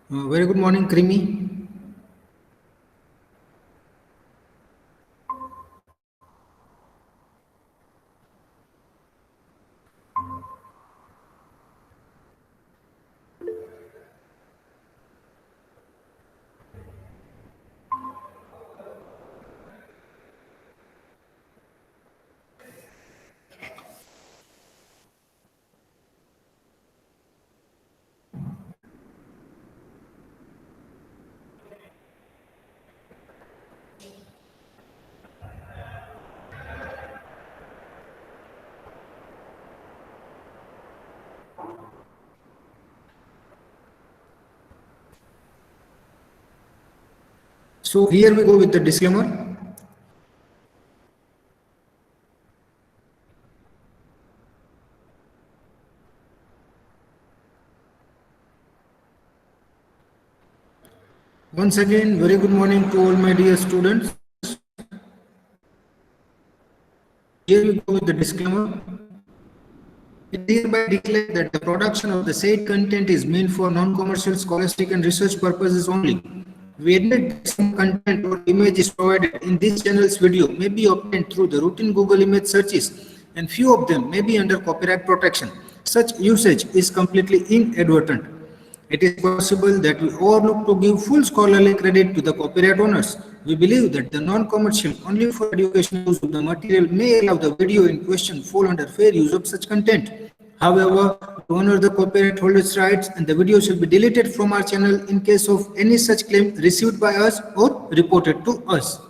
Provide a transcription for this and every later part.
Very good morning, Creamy. So here we go with the disclaimer. Once again, very good morning to all my dear students. Here we go with the disclaimer. It hereby declares that the production of the said content is meant for non-commercial, scholastic and research purposes only. We admit that some content or images provided in this channel's video may be obtained through the routine Google image searches, and few of them may be under copyright protection. Such usage is completely inadvertent. It is possible that we overlook to give full scholarly credit to the copyright owners. We believe that the non-commercial, only for educational use of the material may allow the video in question fall under fair use of such content. However, to honor the copyright holders' rights, and the video shall be deleted from our channel in case of any such claim received by us or reported to us.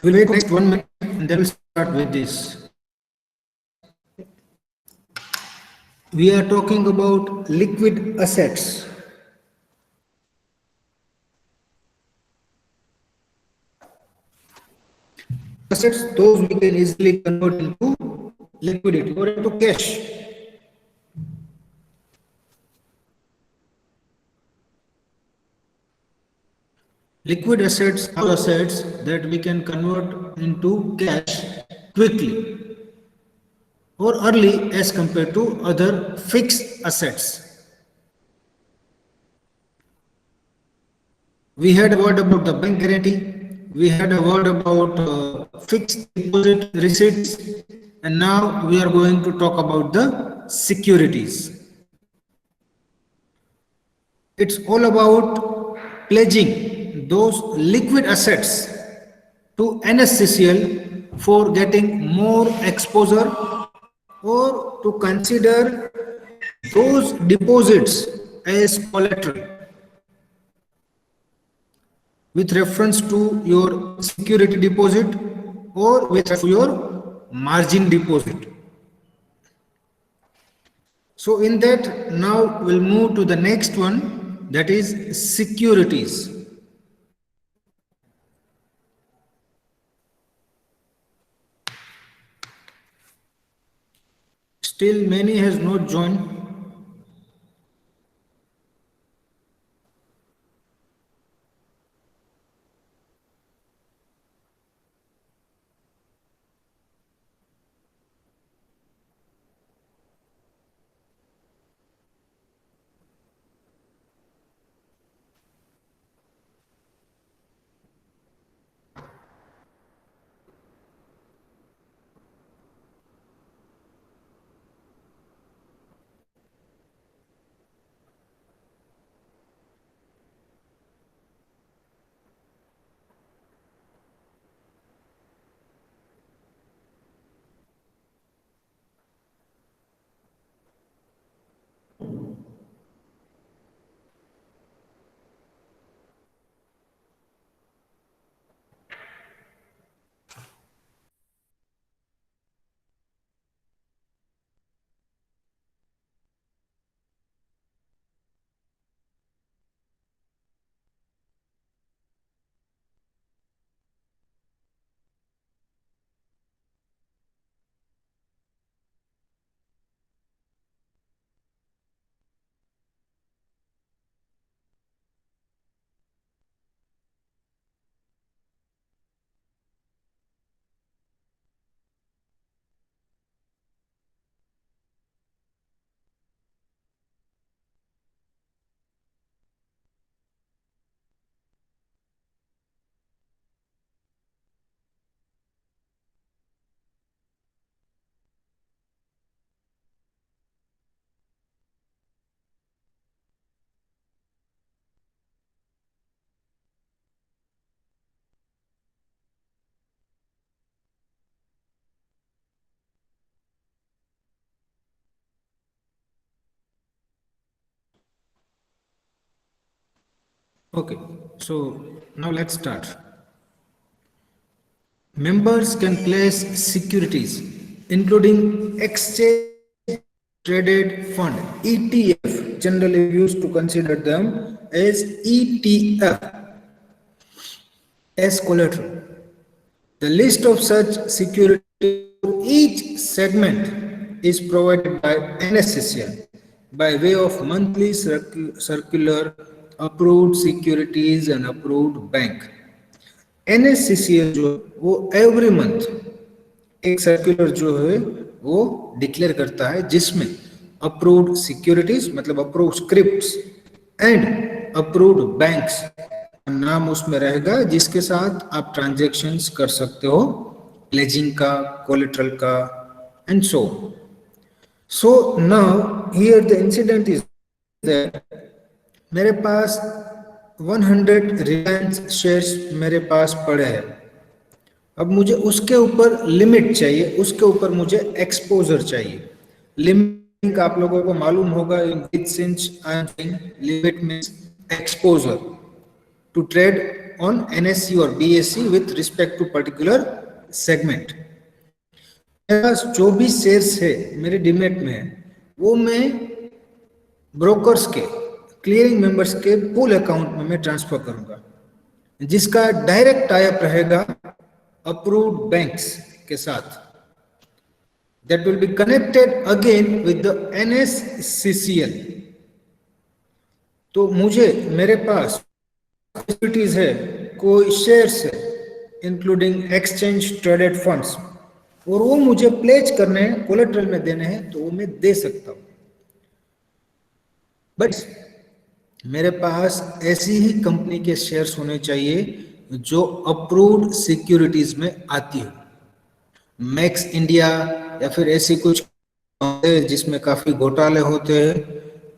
We'll wait next 1 minute and then we'll start with this. We are talking about liquid assets. Assets, those we can easily convert into liquidity or into cash. Liquid assets are assets that we can convert into cash quickly or early as compared to other fixed assets. We had a word about the bank guarantee. we had a word about fixed deposit receipts, and now we are going to talk about the securities. It's all about pledging those liquid assets to NSCCL for getting more exposure, or to consider those deposits as collateral with reference to your security deposit or with reference to your margin deposit. So in that, now we'll move to the next one, that is securities. Still many has not joined. Okay, so now let's start. Members can place securities, including exchange traded fund (ETF). Generally, we used to consider them as ETF as collateral. The list of such securities for each segment is provided by NSCCL by way of monthly circular, approved securities and approved bank. NSCCL जो वो every month एक circular जो है वो declare करता है, जिसमें approved securities मतलब approved scripts and approved banks नाम उसमें रहेगा, जिसके साथ आप ट्रांजैक्शंस कर सकते हो, प्लेजिंग का, कोलेट्रल का and so now here the incident is that मेरे पास 100 रिलायंस शेयर्स मेरे पास पड़े हैं। अब मुझे उसके ऊपर लिमिट चाहिए, उसके ऊपर मुझे एक्सपोजर चाहिए। लिमिट आप लोगों को मालूम होगा, in since I M limit means exposure to trade on NSC और BSC with respect to particular segment. मेरे पास जो भी शेयर्स है मेरे डीमेट में है, वो मैं ब्रोकर्स के, क्लियरिंग मेंबर्स के पूल अकाउंट में मैं ट्रांसफर करूंगा, जिसका डायरेक्ट टाइप रहेगा approved banks के साथ, that will be connected again with the NSCCL। तो मुझे मेरे पास सिक्योरिटीज है, कोई शेयर्स है इंक्लूडिंग एक्सचेंज ट्रेडेड फंड्स, और वो मुझे प्लेज करने हैं, कोलेट्रल में देने हैं, तो वो मैं दे सकता हूं। बट मेरे पास ऐसी ही कंपनी के शेयर्स होने चाहिए जो अप्रूव्ड सिक्योरिटीज में आती हो। मैक्स इंडिया या फिर ऐसी कुछ जिसमें काफी घोटाले होते हैं,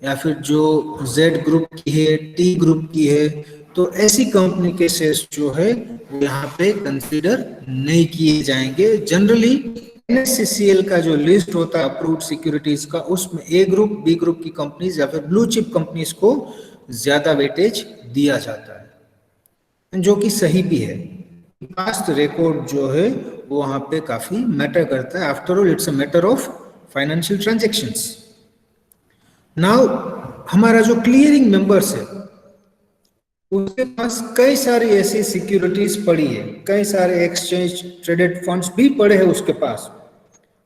या फिर जो जेड ग्रुप की है, टी ग्रुप की है, तो ऐसी कंपनी के शेयर्स जो है वो यहाँ पे कंसीडर नहीं किए जाएंगे। जनरली एनएससीसीएल का जो लिस्ट होता है अप्रूव्ड सिक्योरिटीज का, उसमें ए ग्रुप, बी ग्रुप की कंपनीज या फिर ब्लू चिप कंपनीज को ज्यादा वेटेज दिया जाता है, जो कि सही भी है। पास्ट रिकॉर्ड जो है वो वहां पे काफी मैटर करता है। After all it's a matter of financial transactions. Now हमारा जो क्लियरिंग मेंबर्स है उसके पास कई सारी ऐसी सिक्योरिटीज पड़ी है, कई सारे एक्सचेंज ट्रेडेड फंड्स भी पड़े हैं उसके पास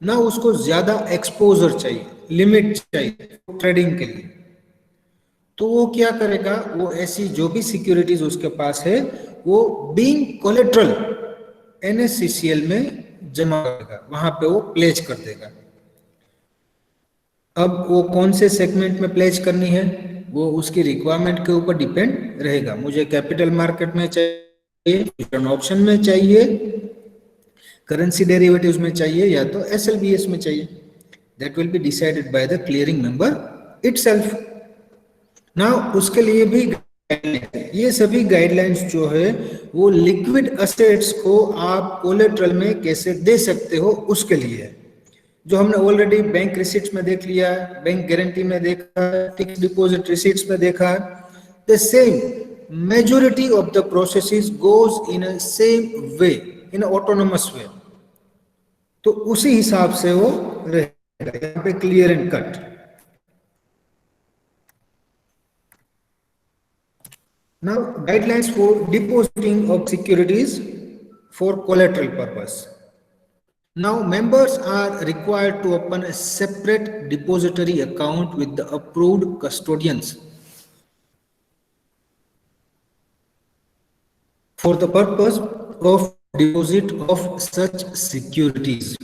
ना। उसको ज्यादा एक्सपोजर चाहिए, लिमिट चाहिए ट्रेडिंग के लिए, तो वो क्या करेगा, वो ऐसी जो भी सिक्योरिटीज उसके पास है वो बीइंग कोलेट्रल एनएससीसीएल में जमा करेगा, वहां पे वो प्लेज कर देगा। अब वो कौन से सेगमेंट में प्लेज करनी है वो उसकी रिक्वायरमेंट के ऊपर डिपेंड रहेगा। मुझे कैपिटल मार्केट में चाहिए, रिटर्न ऑप्शन में चाहिए, करेंसी डेरिवेटिव्स में चाहिए, या तो एसएलबीएस में चाहिए। That will be decided by the clearing member itself. ना उसके लिए भी ये सभी गाइडलाइंस जो है वो लिक्विड असेट्स को आप कोलेट्रल में कैसे दे सकते हो उसके लिए है, जो हमने ऑलरेडी बैंक रिसीट्स में देख लिया है, बैंक गारंटी में देखा है, फिक्स डिपॉजिट रिसीट्स में देखा है। The same majority of the processes goes in a same way, in autonomous way, तो उसी हिसाब से वो रहेगा। यहाँ पे clear and cut. Now, guidelines for depositing of securities for collateral purpose. Now, members are required to open a separate depository account with the approved custodians for the purpose of deposit of such securities.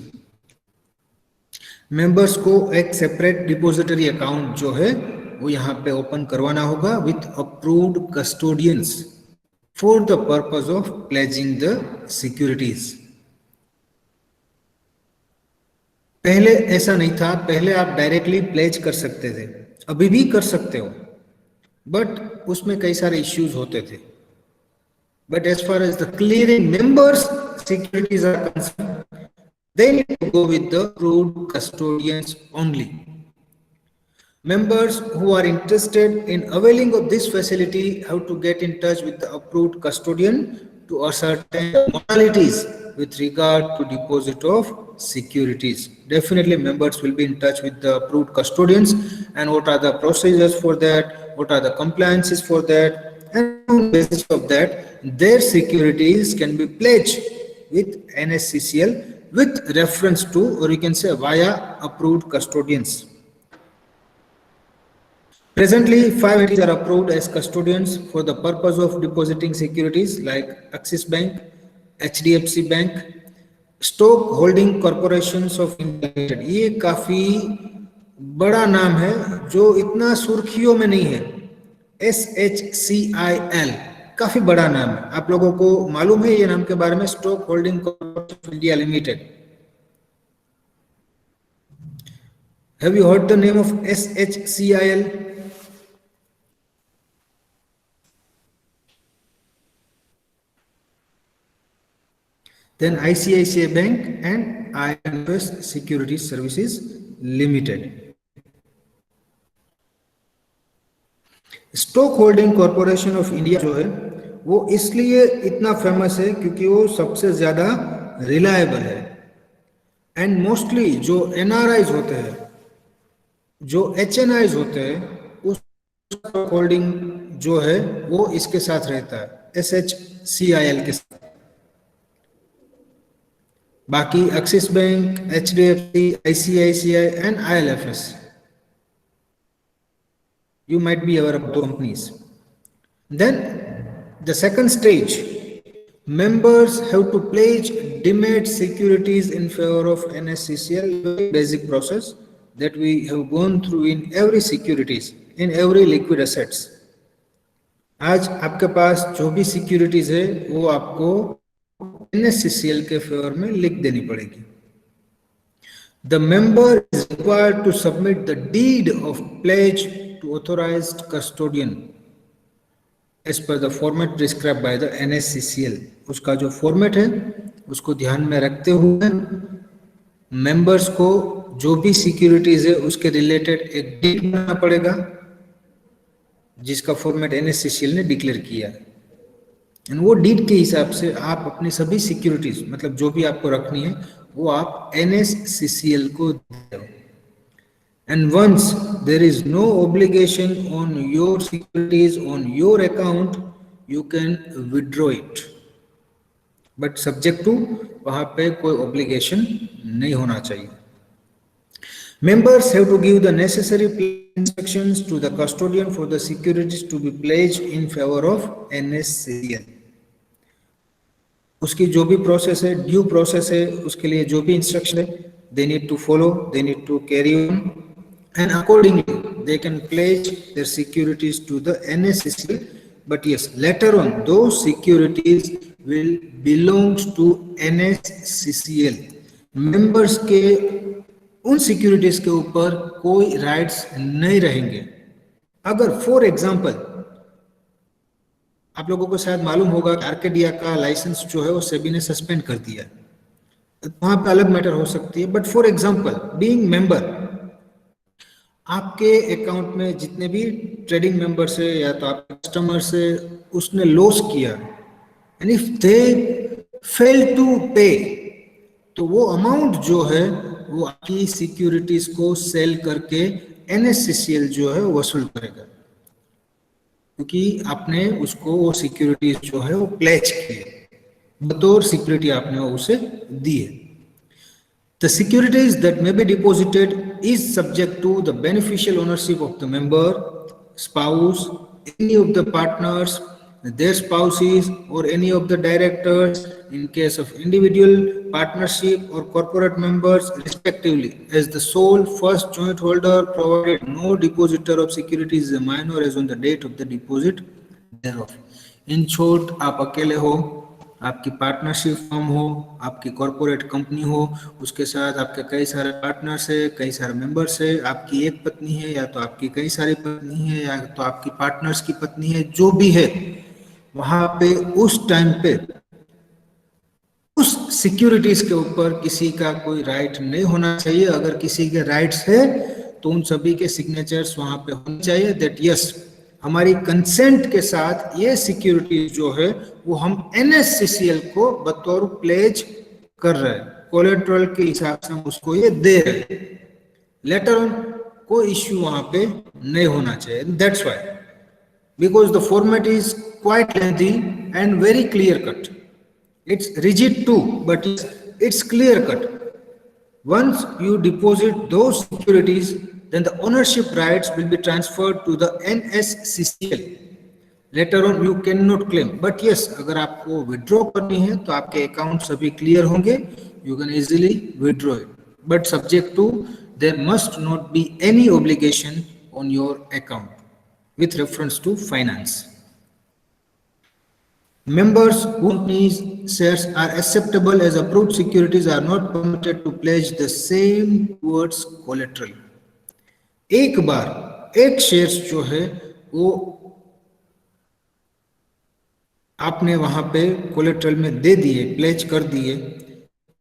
Members को एक separate depository account जो है वो यहाँ पे open करवाना होगा with approved custodians for the purpose of pledging the securities. पहले ऐसा नहीं था, पहले आप डायरेक्टली प्लेज कर सकते थे, अभी भी कर सकते हो, बट उसमें कई सारे इश्यूज होते थे। But as far as the clearing members securities are concern, they need to go with the approved custodians only. Members who are interested in availing of this facility have to get in touch with the approved custodian to ascertain modalities with regard to deposit of securities. Definitely members will be in touch with the approved custodians and what are the procedures for that, what are the compliances for that, and on the basis of that their securities can be pledged with NSCCL with reference to, or you can say via approved custodians. Presently, 5 entities are approved as custodians for the purpose of depositing securities like Axis Bank, HDFC Bank, Stock Holding Corporations of India Limited. ये काफी बड़ा नाम है जो इतना सुर्खियों में नहीं है। SHCIL काफी बड़ा नाम है, आप लोगों को मालूम है ये नाम के बारे में? Stock holding corporation of India limited. Have you heard the name of SHCIL? Then ICICI Bank and IFS Securities Services Limited. Stock holding corporation of India जो है वो इसलिए इतना फेमस है क्योंकि वो सबसे ज्यादा रिलायबल है, एंड मोस्टली जो एनआरआईज होते हैं, जो एचएनआईज होते हैं, उस स्टॉक होल्डिंग जो है वो इसके साथ रहता है, SHCIL के साथ। बाकी axis bank, HDFC, ICICI and ILFS, you might be aware of those companies. Then the second stage, members have to pledge demat securities in favor of NSCCL, very basic process that we have gone through in every securities, in every liquid assets. आज आपके पास जो भी securities है वो आपको NSCCL के favour में लिख देनी पड़ेगी. The member is required to submit the deed of pledge to authorized custodian as per the format prescribed by the NSCCL. उसका जो फॉर्मेट है उसको ध्यान में रखते हुए मेंबर्स को जो भी सिक्योरिटीज है उसके रिलेटेड एक डीड बनाना पड़ेगा जिसका फॉर्मेट NSCCL ने डिक्लेयर किया है. एंड वो डीड के हिसाब से आप अपनी सभी सिक्योरिटीज मतलब जो भी आपको रखनी है वो आप NSCCL को दो. And once there is no obligation on your securities on your account, you can withdraw it. But subject to वहाँ पे कोई obligation नहीं होना चाहिए. Members have to give the necessary instructions to the custodian for the securities to be pledged in favor of NSCCL. उसकी जो भी process है ड्यू प्रोसेस है उसके लिए जो भी इंस्ट्रक्शन है they need to follow, they need to carry on. And accordingly, they can pledge their securities to the NSCCL. But yes, later on, those securities will belong to NSCCL. Members के उन securities के ऊपर कोई rights नहीं रहेंगे. अगर for example आप लोगों को शायद मालूम होगा कि आर्केडिया का लाइसेंस जो है वो सेबी ने सस्पेंड कर दिया, वहां पे अलग मैटर हो सकती है. But for example being member, आपके अकाउंट में जितने भी ट्रेडिंग मेंबर्स है या तो आपके कस्टमर से उसने लॉस किया and if they fail to pay, तो वो अमाउंट जो है वो आपकी सिक्योरिटीज को सेल करके NSCCL जो है वसूल करेगा क्योंकि आपने उसको वो सिक्योरिटीज जो है वो प्लेज किए, बतौर सिक्योरिटी आपने वो उसे दी है. The securities that may be deposited is subject to the beneficial ownership of the member, spouse, any of the partners, their spouses, or any of the directors in case of individual, partnership, or corporate members, respectively, as the sole first joint holder, provided no depositor of securities is a minor as on the date of the deposit thereof. In short, आप अकेले हो, आपकी partnership firm हो, आपकी corporate company हो, उसके साथ आपके कई सारे पार्टनर्स है, कई सारे मेंबर्स है, आपकी एक पत्नी है या तो आपकी कई सारी पत्नी है या तो आपकी पार्टनर्स की पत्नी है, जो भी है वहां पे उस टाइम पे उस सिक्योरिटीज के ऊपर किसी का कोई राइट नहीं होना चाहिए. अगर किसी के राइट्स है तो उन सभी के सिग्नेचर्स वहां पे होने चाहिए दैट यस हमारी कंसेंट के साथ ये सिक्योरिटीज जो है वो हम NSCCL को बतौर प्लेज कर रहे हैं, कोलेट्रल के हिसाब से हम उसको ये दे रहे हैं. लेटर ऑन कोई इश्यू वहां पे नहीं होना चाहिए. That's why because the format is quite lengthy and very clear cut. It's rigid too, but it's clear cut. Once you deposit those securities, then the ownership rights will be transferred to the NSCCL. Later on you cannot claim. But yes, अगर आपको withdraw करनी है तो आपके account सभी clear होंगे, you can easily withdraw it. But subject to there must not be any obligation on your account with reference to finance. Members whose company's shares are acceptable as approved securities are not permitted to pledge the same towards collateral. एक बार एक shares जो है वो आपने वहां पे collateral में दे दिए, प्लेज कर दिए,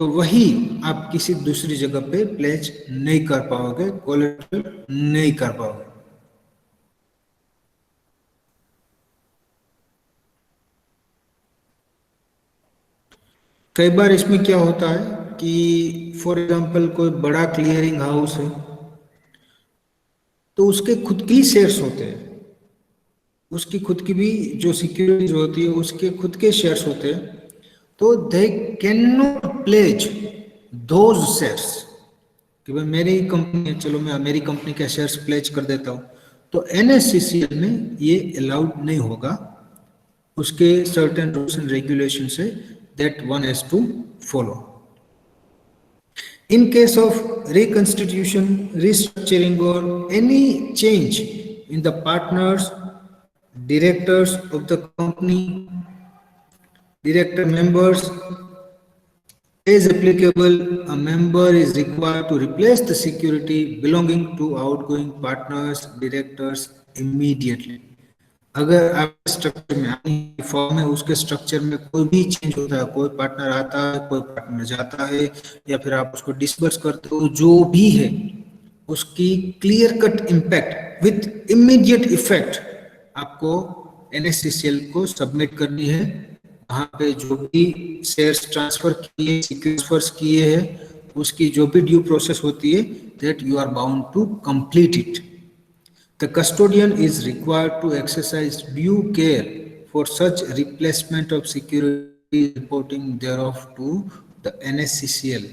तो वही आप किसी दूसरी जगह पे प्लेज नहीं कर पाओगे, कोलेट्रल नहीं कर पाओगे. कई बार इसमें क्या होता है कि फॉर एग्जांपल कोई बड़ा क्लियरिंग हाउस है तो उसके खुद की शेयर्स होते हैं, उसकी खुद की भी जो सिक्योरिटीज होती है उसके खुद के शेयर्स होते हैं, तो they can not pledge those shares कि भाई मेरी कंपनी है, चलो मैं मेरी कंपनी के शेयर्स प्लेज कर देता हूँ, तो NSCCL में ये अलाउड नहीं होगा. उसके सर्टेन रूल्स एंड रेगुलेशन है that one has to follow. In case of reconstitution, restructuring or any change in the partners, directors of the company, director members. As applicable, a member is required to replace the security belonging to outgoing partners, directors immediately. अगर आपके structure में आपकी form है उसके structure में कोई भी change होता है, कोई पार्टनर आता है, कोई पार्टनर जाता है, या फिर आप उसको डिसबर्स करते हो, जो भी है उसकी clear cut impact with immediate effect आपको एनएससीसीएल को सबमिट करनी है। वहां पे जो भी शेयर्स ट्रांसफर किए, ट्रांसफर्स किए हैं, उसकी जो भी ड्यू प्रोसेस होती है, that you are bound to complete it. The custodian is required to exercise due care for such replacement of security reporting thereof to the NSCCL.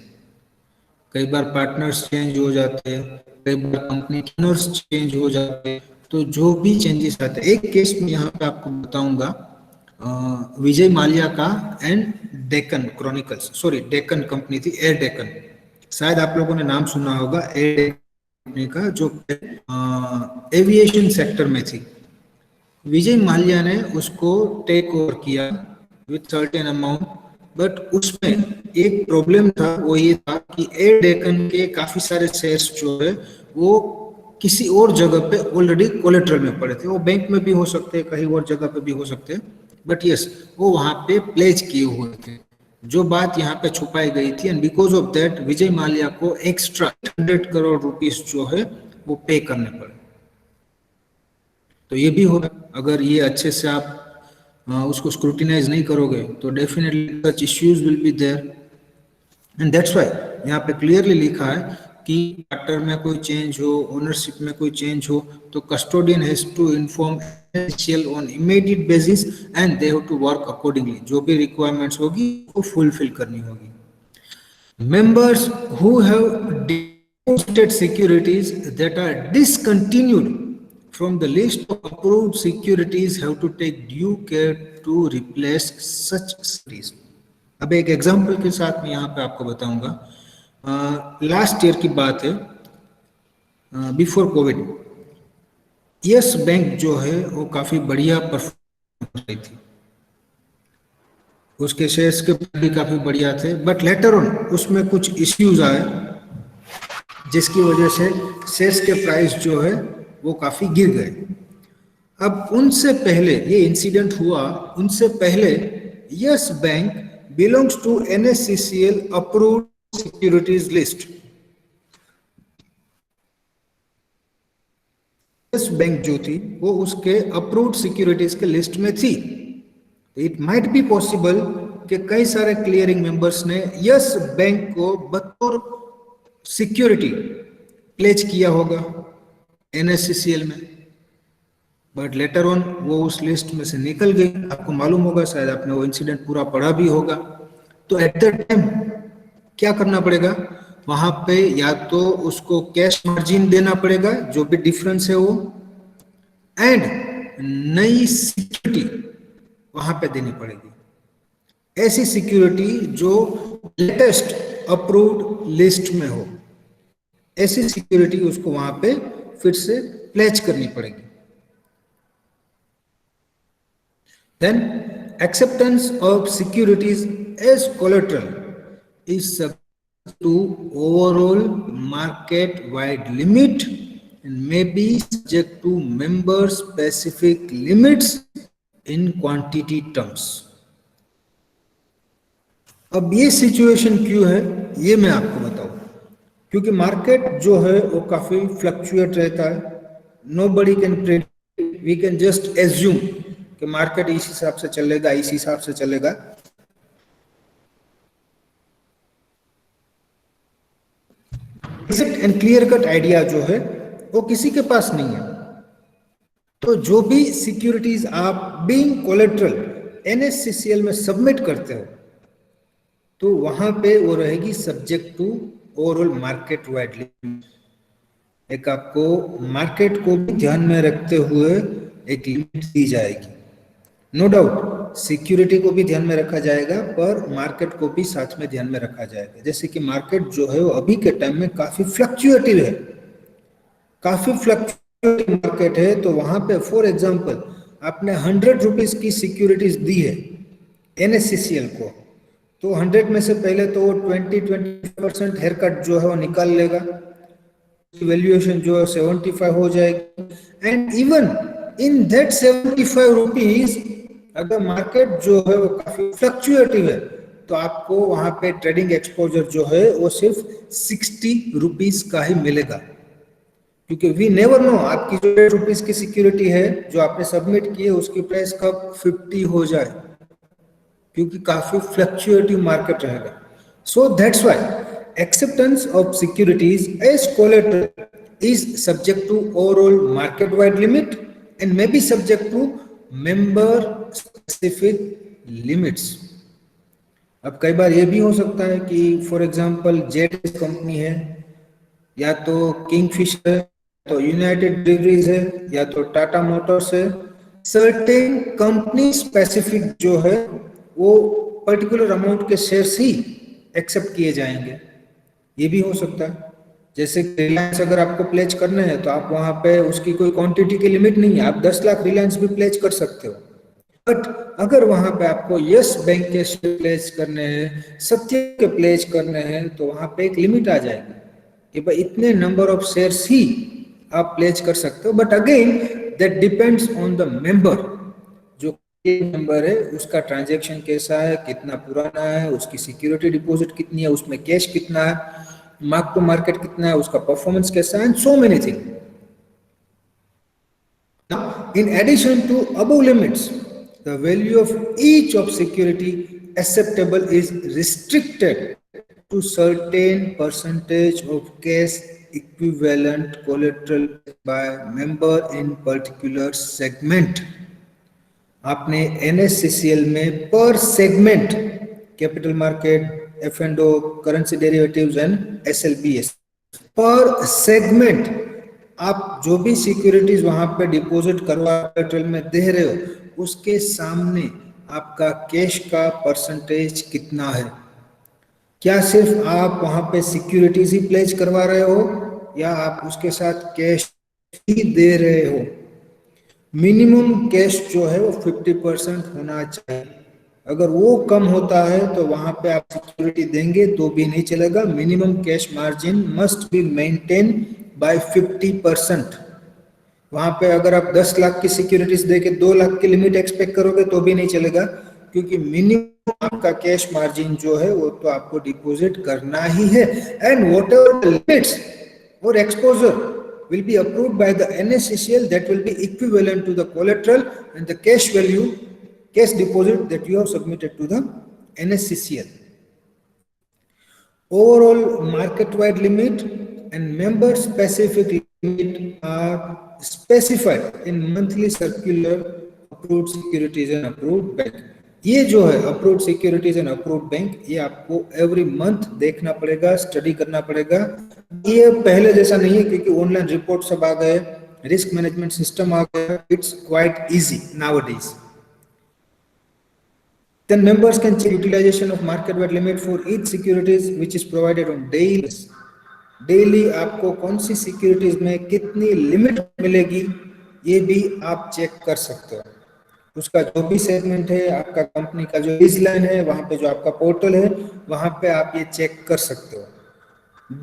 कई बार पार्टनर्स चेंज हो जाते हैं, कई बार कंपनी ओनर्स चेंज हो जाते हैं, तो जो भी चेंजेस आते हैं, एक केस में यहाँ पे आपको बताऊंगा विजय माल्या का and Deccan chronicles, sorry Deccan company थी, एयर डेक्कन, शायद आप लोगों ने नाम सुना होगा एयर कंपनी का, जो एविएशन सेक्टर में थी। विजय माल्या ने उसको टेक ओवर किया विथ सर्टेन अमाउंट, बट उसमें एक प्रॉब्लम था, वो ये था कि एयर डेक्कन के काफी सारे शेयर्स जो है वो किसी और जगह पे ऑलरेडी कोलेट्रल में पड़े थे। वो बैंक में भी हो सकते हैं, कहीं और जगह पे भी हो सकते हैं, बट यस वो वहां पे प्लेज किए हुए थे। जो बात यहाँ पे छुपाई गई थी, and because of that Vijay Mallya को एक्स्ट्रा 100 करोड़ रुपीस जो है वो पे करने पड़े। तो ये भी होगा, अगर ये अच्छे से आप उसको स्क्रूटिनाइज नहीं करोगे तो definitely such issues will be there, and that's why यहाँ पे क्लियरली लिखा है कि पार्टनर में कोई चेंज हो, ओनरशिप में कोई चेंज हो, तो custodian has to inform on immediate basis and they have to work accordingly. जो भी रिक्वायरमेंट्स होगी वो फुलफिल करनी होगी। Members who have deposited securities that are discontinued from the list of approved securities have to take due care to replace such securities. अब एक example के साथ मैं यहाँ पे आपको बताऊंगा। लास्ट ईयर की बात है, बिफोर कोविड, यस बैंक जो है वो काफी बढ़िया परफॉर्म कर रही थी, उसके शेयर्स के भी काफी बढ़िया थे, बट लेटर ऑन उसमें कुछ इश्यूज आए जिसकी वजह से शेयर्स के प्राइस जो है वो काफी गिर गए। अब उनसे पहले ये इंसिडेंट हुआ, उनसे पहले yes bank belongs to NSCCL approved securities list. Yes bank जो थी वो उसके अप्रूव्ड सिक्योरिटीज के लिस्ट में थी। इट माइट बी पॉसिबल कि कई सारे क्लियरिंग मेंबर्स ने यस बैंक को बतौर सिक्योरिटी प्लेज किया होगा एनएससीसीएल में, बट लेटर ऑन वो उस लिस्ट में से निकल गई। आपको मालूम होगा, शायद आपने वो इंसिडेंट पूरा पढ़ा भी होगा। तो एट द टाइम क्या करना पड़ेगा, वहां पे या तो उसको कैश मार्जिन देना पड़ेगा जो भी डिफरेंस है वो, एंड नई सिक्योरिटी वहां पे देनी पड़ेगी, ऐसी सिक्योरिटी जो लेटेस्ट अप्रूव्ड लिस्ट में हो, ऐसी सिक्योरिटी उसको वहां पे फिर से प्लेज करनी पड़ेगी। Then acceptance of securities as collateral is subject to overall market wide limit and may be subject to member specific limits in quantity terms. अब ये सिचुएशन क्यों है ये मैं आपको बताऊं, क्योंकि मार्केट जो है वो काफी फ्लक्चुएट रहता है। Nobody can predict, we can just assume कि मार्केट इस हिसाब से चलेगा, इस हिसाब से चलेगा। Exact and clear cut idea जो है वो किसी के पास नहीं है। तो जो भी सिक्योरिटीज आप बीइंग कोलेटरल एनएससीसीएल में सबमिट करते हो, तो वहां पे वो रहेगी subject to overall market wide limit. एक आपको मार्केट को भी ध्यान में रखते हुए एक लिमिट दी जाएगी। नो डाउट सिक्योरिटी को भी ध्यान में रखा जाएगा, पर मार्केट को भी साथ में ध्यान में रखा जाएगा। जैसे कि मार्केट जो है वो अभी के टाइम में काफी फ्लक्चुएटिव है, काफी फ्लक्चुएटिव मार्केट है। तो वहां पे फॉर एग्जांपल आपने 100 रुपीज की सिक्योरिटीज दी है NSCCL को, तो 100 में से पहले तो वो 20-25% हेयर कट जो है वो निकाल लेगा, वैल्यूएशन जो है 75 हो जाएगी। And even in that 75 rupees अगर मार्केट जो है वो काफी फ्लक्चुएटिव है, तो आपको वहां पे ट्रेडिंग एक्सपोजर जो है वो सिर्फ 60 रुपीज का ही मिलेगा। क्योंकि वी नेवर नो आपकी जो 100 रुपीज की सिक्योरिटी है जो आपने सबमिट की है उसकी प्राइस कब 50 हो जाए, क्योंकि काफी फ्लक्चुएटिव मार्केट रहेगा। So that's why acceptance of securities as collateral is subject to overall market wide limit and may be subject to member specific limits। अब कई बार ये भी हो सकता है कि फॉर एग्जांपल जेट कंपनी है, या तो किंगफिशर है, तो यूनाइटेड ब्रेवरीज है, या तो टाटा मोटर्स है, सर्टेन कंपनी स्पेसिफिक जो है वो पर्टिकुलर अमाउंट के शेयर्स ही एक्सेप्ट किए जाएंगे, ये भी हो सकता है। जैसे रिलायंस अगर आपको प्लेज करना है तो आप वहां पे उसकी कोई क्वांटिटी की लिमिट नहीं है, आप 10 लाख रिलायंस भी प्लेज कर सकते हो। बट अगर वहां पे आपको यस बैंक के शेयर प्लेज करने हैं, सत्य के प्लेज करने हैं, तो वहां पे एक लिमिट आ जाएगी कि भाई इतने नंबर ऑफ शेयर्स ही आप प्लेज कर सकते हो। But again that depends on the member, जो मेंबर है उसका ट्रांजैक्शन कैसा है, कितना पुराना है, उसकी सिक्योरिटी डिपॉजिट कितनी है, उसमें कैश कितना है, मार्क टू मार्केट कितना है, उसका परफॉर्मेंस कैसा है, and so many thing. Now, in addition to above limits, the value of each of security acceptable is restricted to certain percentage of cash equivalent collateral by member in particular segment। आपने NSCCL में पर segment capital market, F&O, currency derivatives and SLBS, पर segment आप जो भी securities वहां पे deposit करवा कलेक्ट्रल में दे रहे हो उसके सामने आपका कैश का परसेंटेज कितना है। क्या सिर्फ आप वहां पे सिक्योरिटीज ही प्लेज करवा रहे हो या आप उसके साथ कैश ही दे रहे हो। मिनिमम कैश जो है वो 50% होना चाहिए। अगर वो कम होता है तो वहां पे आप सिक्योरिटी देंगे तो भी नहीं चलेगा। Minimum cash margin must be maintain by 50%। वहां पे अगर आप 10 लाख की सिक्योरिटीज देके 2 लाख की लिमिट एक्सपेक्ट करोगे तो भी नहीं चलेगा, क्योंकि मिनिमम आपका कैश मार्जिन जो है वो तो आपको डिपॉजिट करना ही है। And what ever the limits और exposure will be approved by the NSCCL, that will be equivalent to the collateral and the cash value, cash deposit that you have submitted to the NSCCL. Overall market wide limit and member specific limit are specified in monthly circular approved securities and approved bank। ये जो है approved securities and approved bank, ये आपको every month देखना पड़ेगा, study करना पड़ेगा। ये पहले जैसा नहीं है क्योंकि ऑनलाइन रिपोर्ट सब आ गए, रिस्क मैनेजमेंट सिस्टम आ गया, it's quite easy nowadays. Then members can check utilization of market wide limit for each securities which is provided on daily basis। Daily आपको कौन सी सिक्योरिटीज में कितनी लिमिट मिलेगी ये भी आप चेक कर सकते हो। उसका जो भी सेगमेंट है, आपका कंपनी का जो लीज लाइन है, वहां पे जो आपका पोर्टल है वहां पे आप ये चेक कर सकते हो।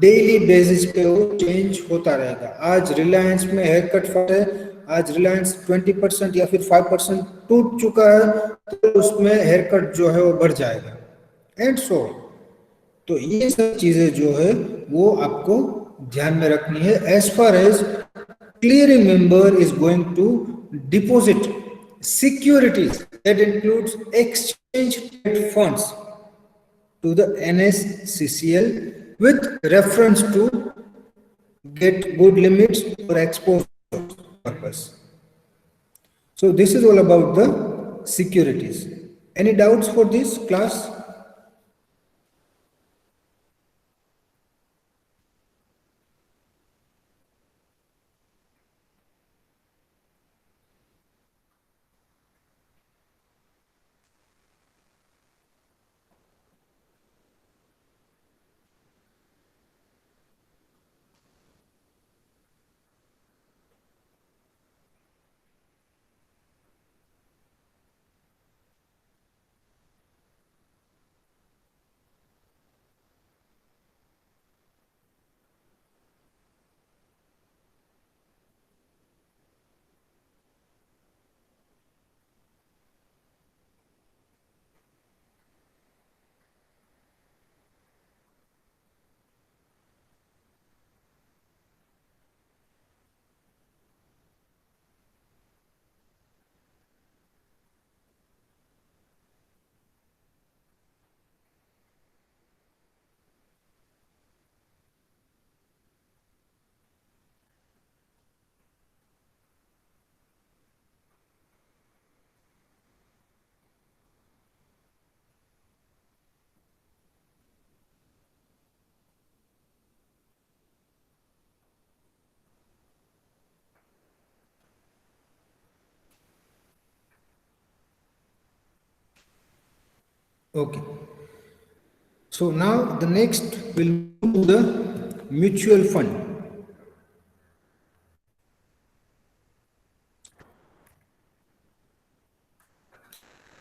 डेली बेसिस पे वो चेंज होता रहेगा। आज रिलायंस में हेयर कट फट है, आज रिलायंस 20% या फिर 5% टूट चुका है तो उसमें हेयर कट जो है वो बढ़ जाएगा एंड सो। तो ये सब चीजें जो है वो आपको ध्यान में रखनी है। As far as clearing member is going to deposit securities that includes exchange traded funds to the NSCCL with reference to get good limits for exposure purpose। So this is all about the securities। Any doubts for this class? Okay. So now the next will move to the mutual fund.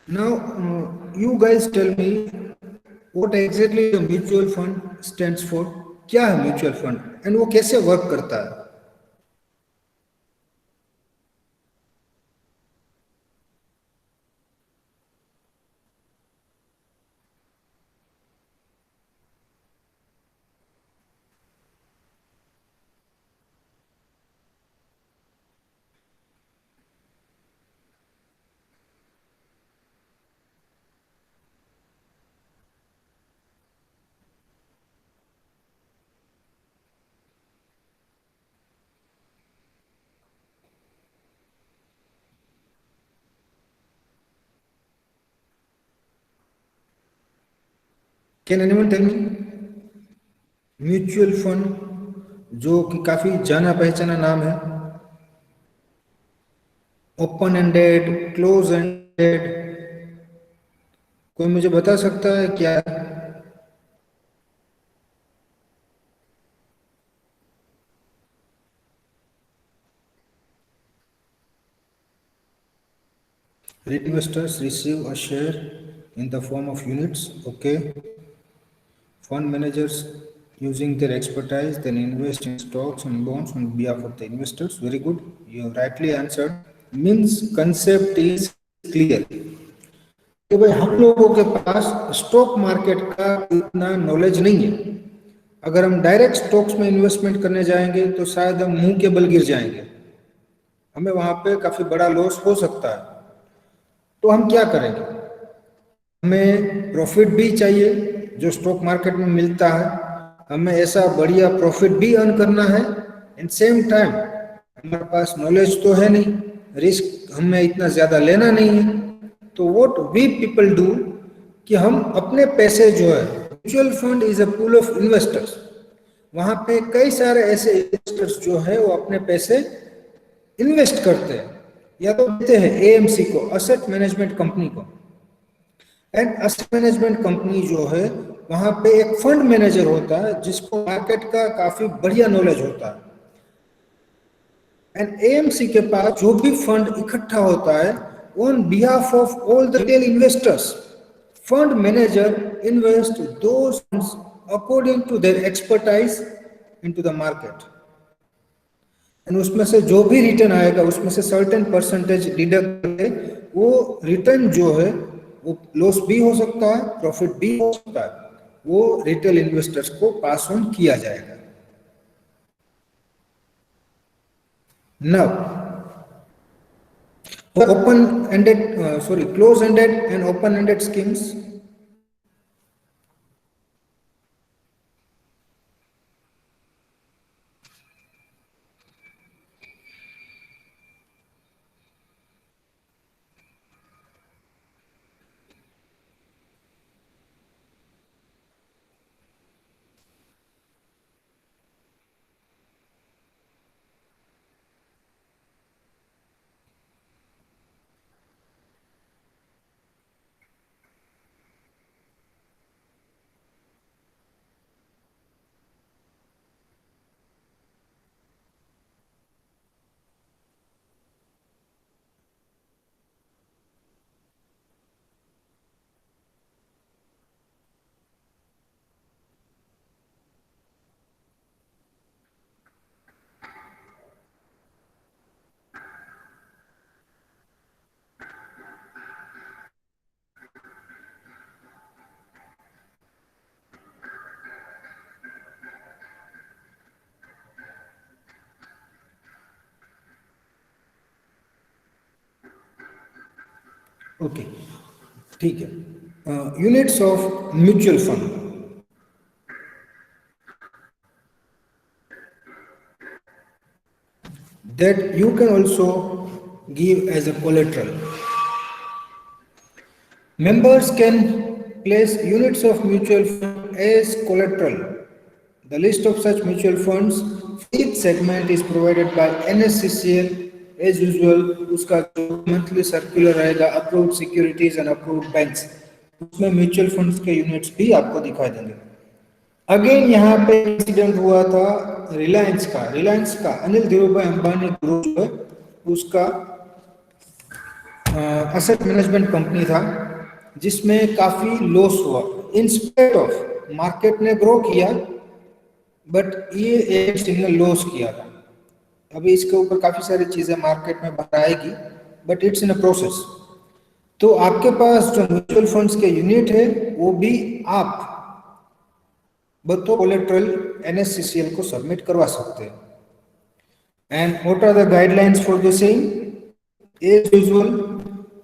Now you guys tell me what exactly the mutual fund stands for. क्या है mutual fund and वो कैसे work करता है? Can anyone tell me? Mutual fund जो कि काफी जाना पहचाना नाम है, ओपन एंडेड, क्लोज एंडेड, कोई मुझे बता सकता है क्या? Investors receive a share in the form of units. Okay. Fund managers using their expertise then invest in stocks and bonds on behalf of the investors. Very good. You rightly answered. Means concept is clear. कि भाई हम लोगों के पास stock market का इतना knowledge नहीं है. अगर हम डायरेक्ट स्टॉक्स में इन्वेस्टमेंट करने जाएंगे तो शायद हम मुंह के बल गिर जाएंगे, हमें वहां पे काफी बड़ा लॉस हो सकता है. तो हम क्या करेंगे? हमें प्रॉफिट भी चाहिए जो स्टॉक मार्केट में मिलता है, हमें ऐसा बढ़िया प्रॉफिट भी अर्न करना है. एंड सेम टाइम हमारे पास नॉलेज तो है नहीं, रिस्क हमें इतना ज्यादा लेना नहीं है. तो व्हाट वी पीपल डू कि हम अपने पैसे जो है, mutual fund is a pool of investors, वहां पे कई सारे ऐसे इन्वेस्टर्स जो है वो अपने पैसे इन्वेस्ट करते हैं, या तो देते हैं एएमसी को, असेट मैनेजमेंट कंपनी को. एंड असेट मैनेजमेंट कंपनी जो है वहां पे एक फंड मैनेजर होता है जिसको मार्केट का काफी बढ़िया नॉलेज होता है. एंड एएमसी के पास जो भी फंड इकट्ठा होता है on behalf of all the retail investors, fund manager invest those funds according to their expertise into the market. And उसमें से जो भी रिटर्न आएगा उसमें से सर्टेन परसेंटेज डिडक्ट करके वो रिटर्न जो है वो लॉस भी हो सकता है, प्रॉफिट भी हो सकता है, वो रिटेल इन्वेस्टर्स को पास ऑन किया जाएगा. Now open ended close ended and open ended schemes. Okay, ठीक है. Units of mutual fund that you can also give as a collateral. Members can place units of mutual fund as collateral. The list of such mutual funds for each segment is provided by NSCCL as usual. उसका जो monthly circular रहेगा, approved securities and approved banks, उसमें mutual funds के units भी आपको दिखाई देंगे। Again यहाँ पे इंसिडेंट हुआ था रिलायंस का अनिल धीरूभाई अंबानी ग्रुप जो है उसका एसेट मैनेजमेंट कंपनी था जिसमें काफी लॉस हुआ। इन स्पाइट ऑफ मार्केट ने ग्रो किया बट ये एजेंट्स ने लॉस किया था। अभी इसके ऊपर काफी सारी चीजें मार्केट में बाहर आएगी but it's in a process. तो आपके पास जो म्यूचुअल फंड्स के यूनिट है वो भी आप बतौर कोलेट्रल एनएससीसीएल को सबमिट करवा सकते हैं। And what are the guidelines for the same? As usual,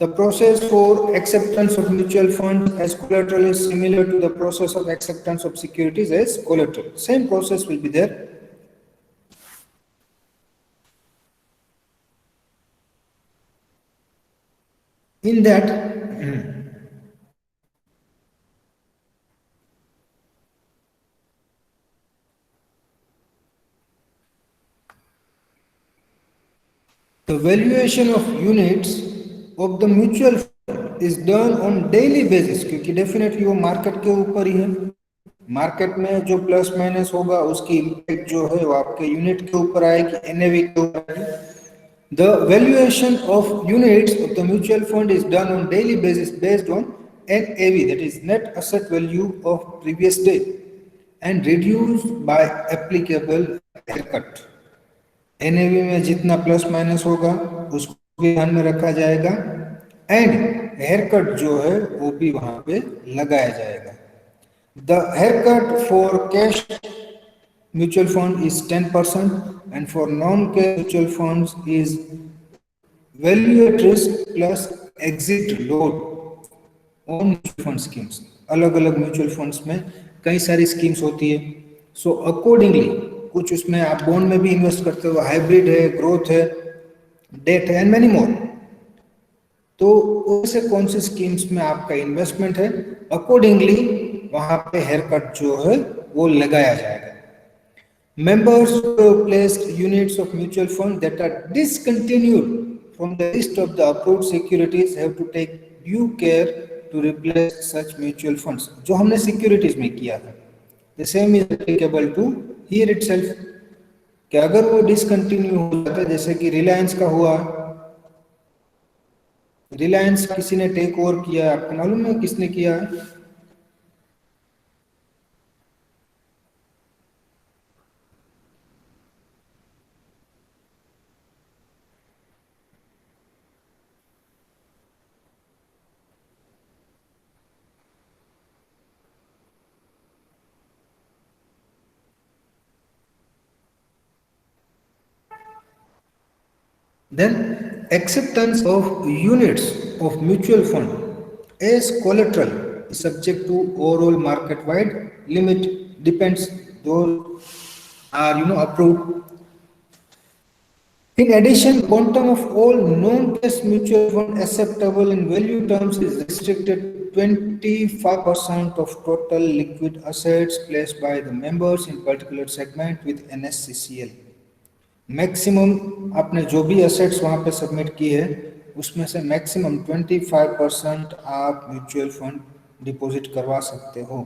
the process for acceptance of mutual funds as collateral is similar to the process of acceptance of securities as collateral. Same process will be there. In that, the valuation of units of the mutual fund is done on daily basis क्योंकि definitely वो market के ऊपर ही है। Market में जो plus minus होगा उसकी impact जो है वो आपके यूनिट के ऊपर आएगी, एनएवी के ऊपर आएगी। The valuation of units of the mutual fund is done on daily basis based on NAV, that is net asset value of previous day, and reduced by applicable haircut. NAV में जितना plus minus होगा उसको भी ध्यान में रखा जाएगा and haircut जो है वो भी वहां पे लगाया जाएगा। The haircut for cash mutual fund is 10% and for non-cash mutual funds is value at risk plus exit load on mutual fund schemes। अलग अलग म्यूचुअल फंड्स में कई सारी स्कीम्स होती है। सो अकॉर्डिंगली कुछ उसमें आप बॉन्ड में भी इन्वेस्ट करते हो, हाइब्रिड है, ग्रोथ है, डेट है एंड मेनी मोर। तो उससे कौन सी स्कीम्स में आपका इन्वेस्टमेंट है अकॉर्डिंगली वहां पे हेयर कट जो है वो लगाया जाएगा। Members who placed units of mutual fund that are discontinued from the list of the approved securities have to take due care to replace such mutual funds। जो हमने securities में किया था, the same is applicable to here itself। कि अगर वो discontinue हो जाता है जैसे कि रिलायंस का हुआ, रिलायंस किसी ने टेक ओवर किया, आपको मालूम है किसने किया है? Then acceptance of units of mutual fund as collateral is subject to overall market wide limit, depends those are approved। In addition, quantum of all non-cash mutual fund acceptable in value terms is restricted to 25% of total liquid assets placed by the members in particular segment with NSCCL। Maximum आपने जो भी assets वहां पे submit की है उसमें से maximum 25% आप म्यूचुअल फंड डिपॉजिट करवा सकते हो,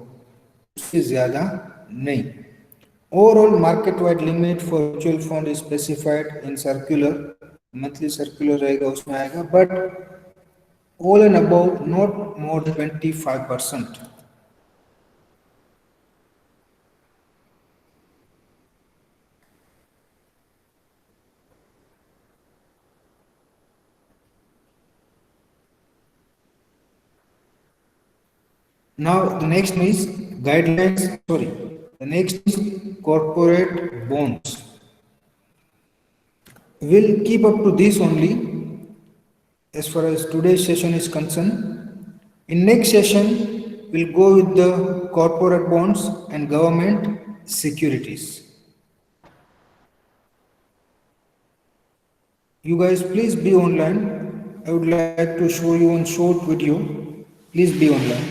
उससे ज्यादा नहीं। Overall market wide limit for mutual fund is specified in circular, monthly circular रहेगा उसमें आएगा, but all and about not more than 25%। Now the next is guidelines, sorry, the next is corporate bonds. We'll keep up to this only as far as today's session is concerned. In next session, we'll go with the corporate bonds and government securities. You guys please be online. I would like to show you one short video. Please be online.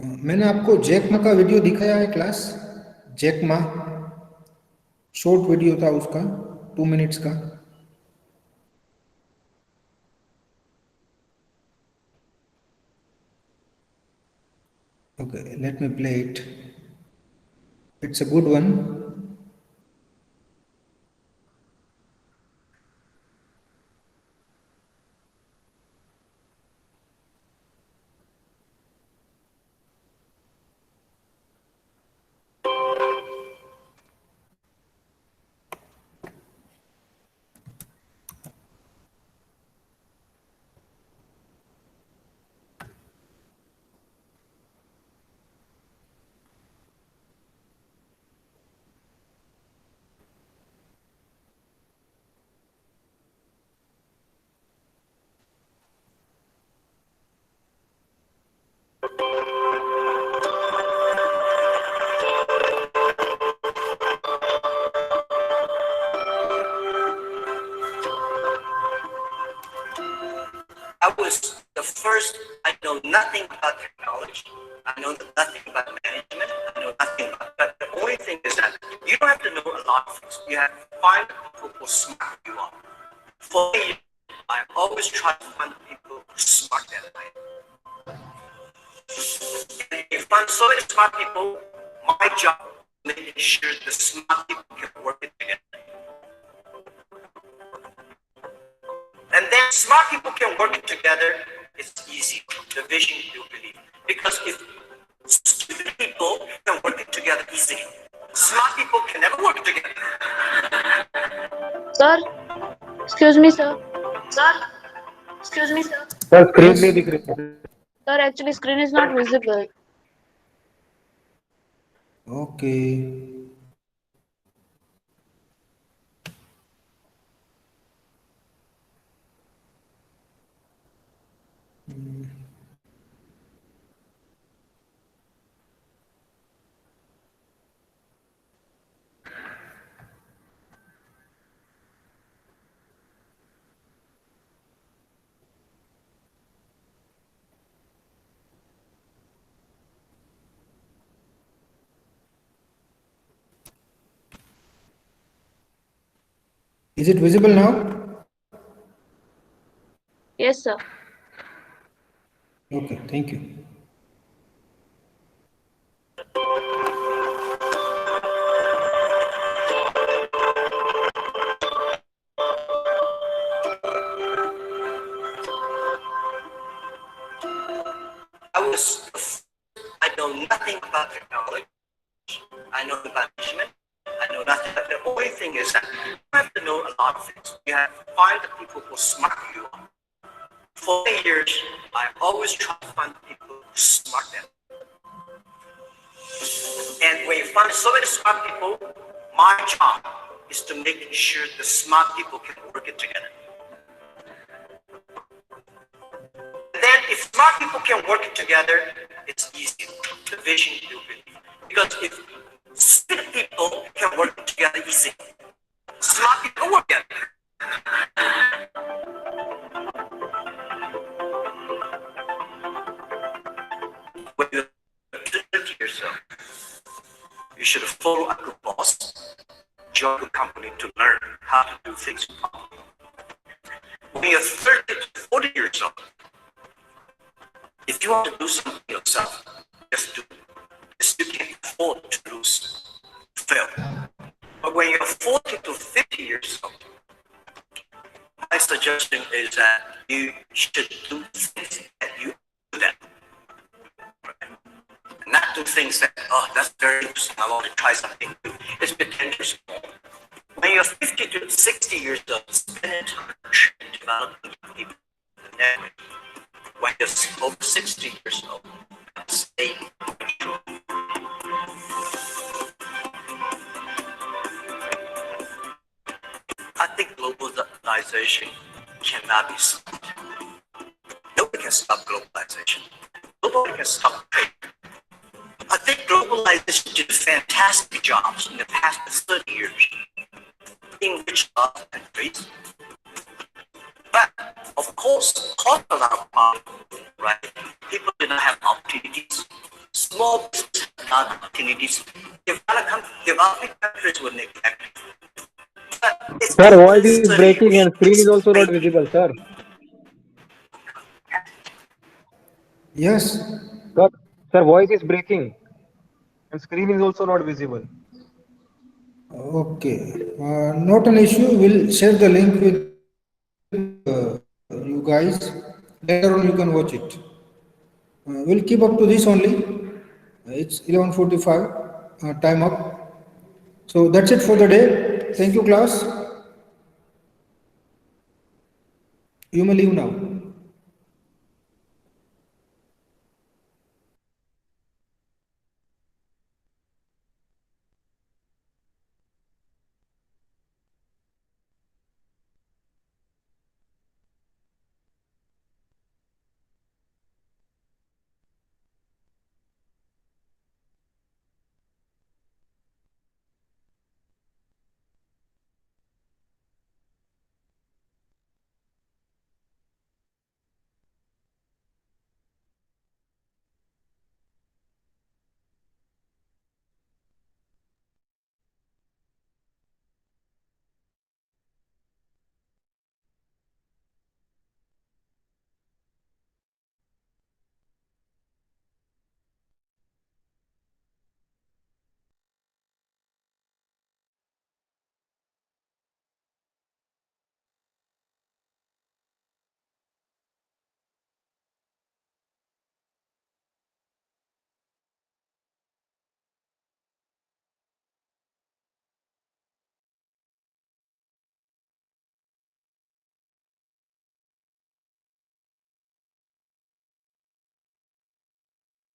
मैंने आपको Jack Ma का video दिखाया है class. Jack Ma short video था उसका 2 minutes का। Okay, let me play it. It's a good one. I was the first. I know nothing about technology. I know nothing about management. I know nothing about. But the only thing is that you don't have to know a lot of things. You have to find people who smart you are. For me, I always try to find people who smart than I am. And if you find so many smart people, my job is making sure the smart people can work together. And then smart people can work together, it's easy. The vision you believe. Because if stupid people can work together easily, smart people can never work together. Sir, excuse me, sir. Sir, excuse me, sir. Sir screen Yes. नहीं दिख रही है। Sir, actually, screen is not visible. Okay. Is it visible now? Yes, sir. Okay, thank you. I know nothing about technology. I know about management. I know nothing. But the only thing is that you have to know a lot of things. You have to find the people who smart you are. For many years, I always try to find people who smart them. And when you find so many smart people, my job is to make sure the smart people can work it together. And then if smart people can work it together, it's easy. The vision you believe. Because if stupid people can work it together easily, smart people work together. When you look at yourself, you should follow a good boss, join a good company to learn how to do things properly. When you're 30 to 40 years old, if you want to do something yourself, just do it. Because you can't afford to lose, fail. But when you're 40 to 50 years old, my suggestion is that you should do things that you do that. Not do things that, oh, that's very interesting, I want to try something new. It's been 10 years old. When you're 50 to 60 years old, spend time developing people in the network. When you're over 60 years old, stay mature. I think globalization cannot be stopped. Nobody can stop globalization. Nobody can stop trade. I think globalization did fantastic jobs in the past 30 years in rich countries. But of course, caused a lot of problems, right? People did not have opportunities. communities. Developing countries were neglected. But it's Sir, voice is unnecessary breaking and screen is also not explaining. visible, sir. Yes. Sir, sir, voice is breaking and screen is also not visible. Okay. Not an issue. We'll share the link with you guys. Later on, you can watch it. We'll keep up to this only. It's 11:45. Time up. So that's it for the day. Thank you, class. You may leave now.